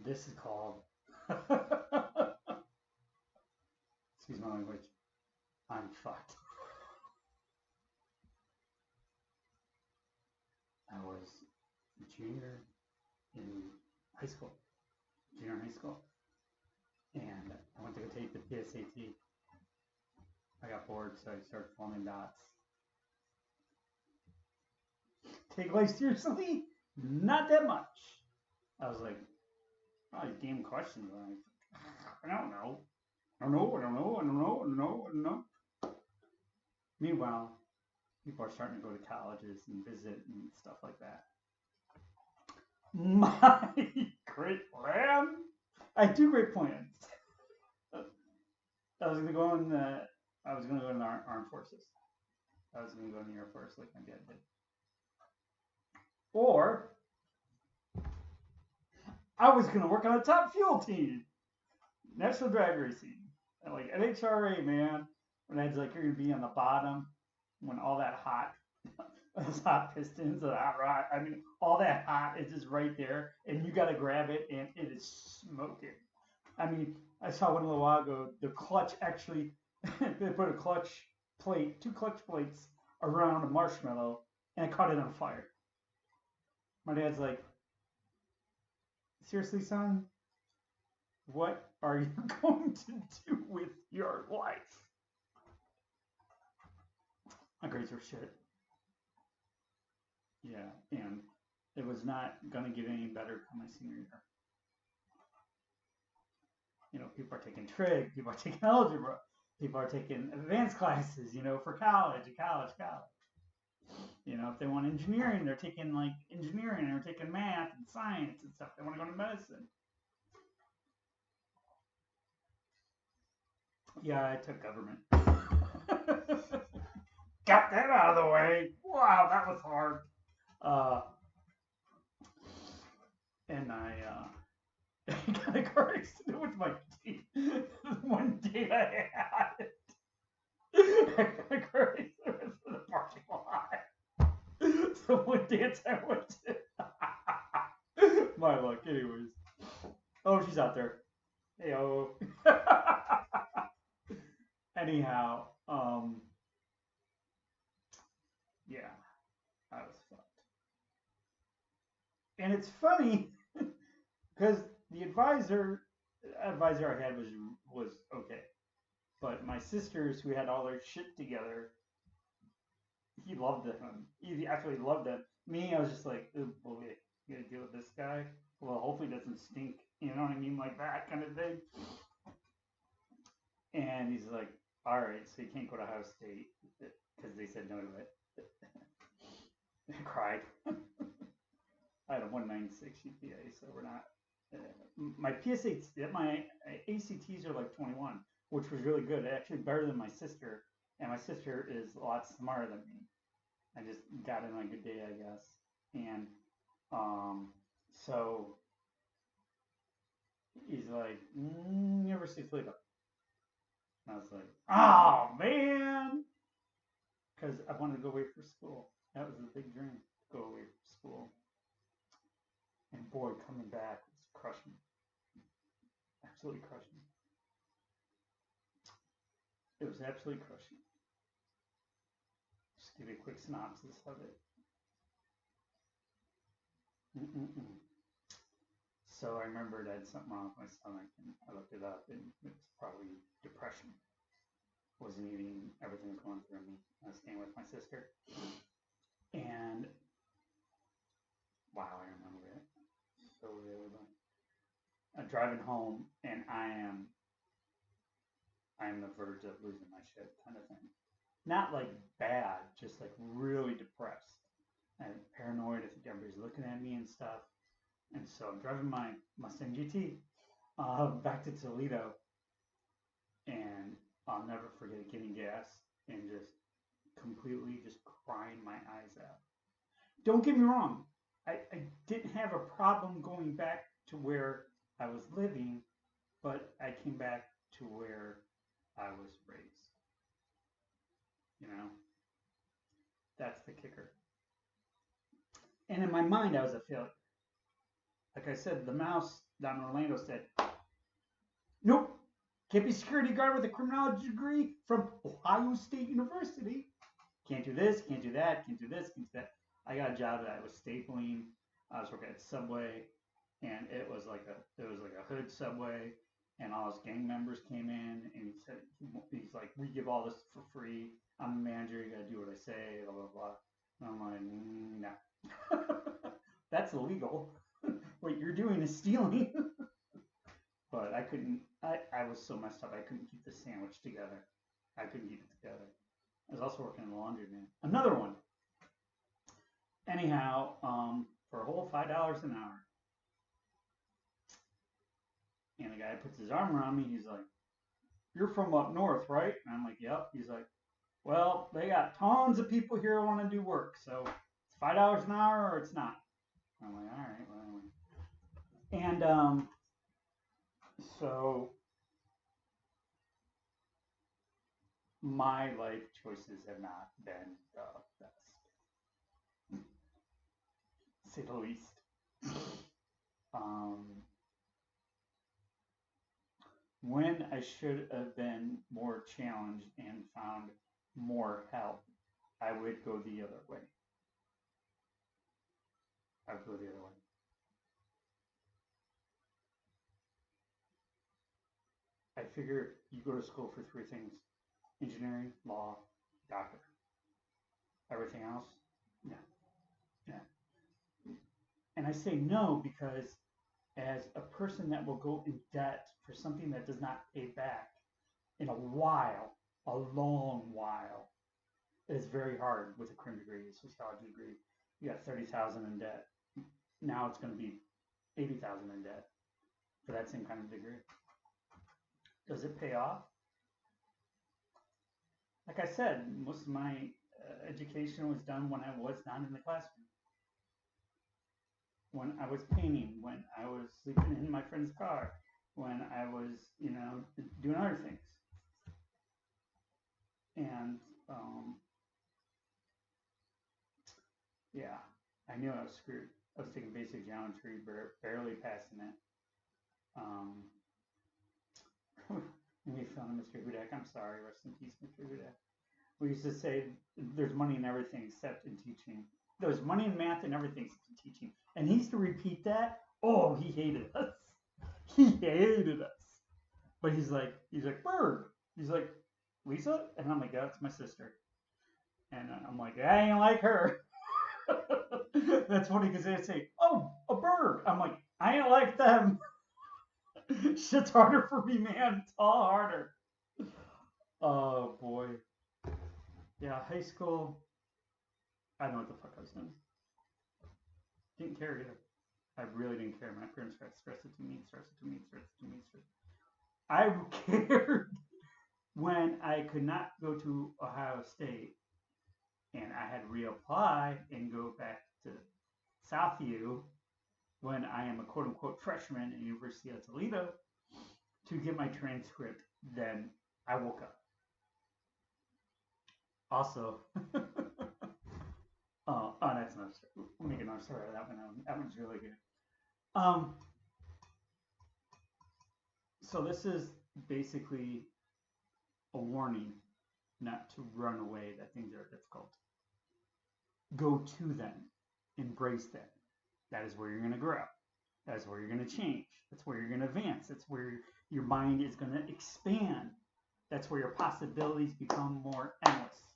This is called, excuse my language, I'm fucked. I was a junior in high school, junior high school, and I went to go take the PSAT. I got bored, so I started forming dots. Take life seriously? Not that much. I was like, oh, these damn questions. I don't know. I don't know. I don't know. I don't know. I don't know. I don't know. Meanwhile, people are starting to go to colleges and visit and stuff like that. My great plan. I do great plans. I was gonna go in the. I was gonna go in the armed forces. I was gonna go in the Air Force like my dad did. Or I was gonna work on a top fuel team, national drag racing, and like NHRA, man. When it's like you're gonna be on the bottom when all that hot, those hot pistons, the hot rod. I mean, all that hot is just right there, and you gotta grab it, and it is smoking. I mean, I saw one a little while ago. The clutch actually, they put a clutch plate, two clutch plates around a marshmallow, and it caught it on fire. My dad's like, seriously, son, what are you going to do with your life? My grades were shit. Yeah, and it was not going to get any better come my senior year. You know, people are taking trig, people are taking algebra, people are taking advanced classes, you know, for college. You know, if they want engineering, they're taking like engineering, they're taking math and science and stuff. They want to go to medicine. Yeah, I took government. Got that out of the way. Wow, that was hard. Uh, and I got a car accident with my teeth. One day I had. I got a car accident in the parking lot. So one dance I went to. My luck, anyways. Oh, she's out there. Hey, oh. Anyhow, yeah, I was fucked. And it's funny because the advisor I had was okay, but my sisters who had all their shit together, he loved them. He actually loved them. Me, I was just like, oh boy, you gotta deal with this guy. Well, hopefully it doesn't stink. You know what I mean, like that kind of thing. And he's like, all right, so you can't go to Ohio State because they said no to it. I cried. I had a 196 GPA, so we're not. My PSAs, my ACTs are like 21, which was really good. Actually, better than my sister, and my sister is a lot smarter than me. I just got in on a good day, I guess, and so he's like, University of Toledo. And I was like, oh man, because I wanted to go away for school. That was a big dream, to go away for school. And boy, coming back was crushing. Absolutely crushing. It was absolutely crushing. Just give you a quick synopsis of it. Mm-mm-mm. So I remembered I had something wrong with my stomach, and I looked it up, and it was probably depression. Wasn't eating, everything was going through me. I was staying with my sister, and wow, I remember it so vividly. I'm driving home, and I'm the verge of losing my shit, kind of thing. Not like bad, just like really depressed and paranoid. I think everybody's looking at me and stuff. And so I'm driving my Mustang GT back to Toledo, and I'll never forget getting gas and just completely just crying my eyes out. Don't get me wrong, I didn't have a problem going back to where I was living, but I came back to where I was raised. You know, that's the kicker. And in my mind, I was a failure. Like I said, the mouse down in Orlando said, nope, can't be a security guard with a criminology degree from Ohio State University. Can't do this, can't do that, can't do this, can't do that. I got a job that I was stapling. I was working at Subway, and it was like a hood Subway, and all his gang members came in, and he's like, we give all this for free. I'm the manager, you gotta do what I say, blah blah blah. And I'm like, no, that's illegal. What you're doing is stealing. But I couldn't. I was so messed up. I couldn't keep the sandwich together. I couldn't keep it together. I was also working in the laundromat. Another one. Anyhow, for a whole $5 an hour. And the guy puts his arm around me. He's like, you're from up north, right? And I'm like, yep. He's like, well, they got tons of people here who want to do work. So it's $5 an hour or it's not. I'm like, all right, well, anyway. And so my life choices have not been the best, to say the least. When I should have been more challenged and found more help, I would go the other way. I would go the other way. I figure you go to school for 3 things: engineering, law, doctor. Everything else, no. Yeah. And I say no because as a person that will go in debt for something that does not pay back in a while, a long while, it is very hard with a crim degree, a sociology degree. You got 30,000 in debt. Now it's going to be 80,000 in debt for that same kind of degree. Does it pay off? Like I said, most of my education was done when I was not in the classroom. When I was painting, when I was sleeping in my friend's car, when I was, doing other things. And, yeah, I knew I was screwed. I was taking basic geometry, barely passing it. We made fun of Mr. Hudak. I'm sorry, rest in peace, Mr. Hudak. We used to say there's money in everything except in teaching. There's money in math and everything except in teaching. And he used to repeat that. Oh, he hated us. He hated us. But he's like, Berg. He's like, Lisa? And I'm like, yeah, that's my sister. And I'm like, I ain't like her. That's funny because they say, oh, a Berg. I'm like, I ain't like them. Shit's harder for me, man. It's all harder. Oh, boy. Yeah, high school, I don't know what the fuck I was doing. Didn't care either. I really didn't care. My parents stressed it to me. I cared when I could not go to Ohio State and I had to reapply and go back to Southview when I am a quote-unquote freshman at the University of Toledo to get my transcript. Then I woke up. Also, that's another story. We'll make another story of that one. That one's really good. So this is basically a warning not to run away that things are difficult. Go to them. Embrace them. That is where you're going to grow. That's where you're going to change. That's where you're going to advance. That's where your mind is going to expand. That's where your possibilities become more endless.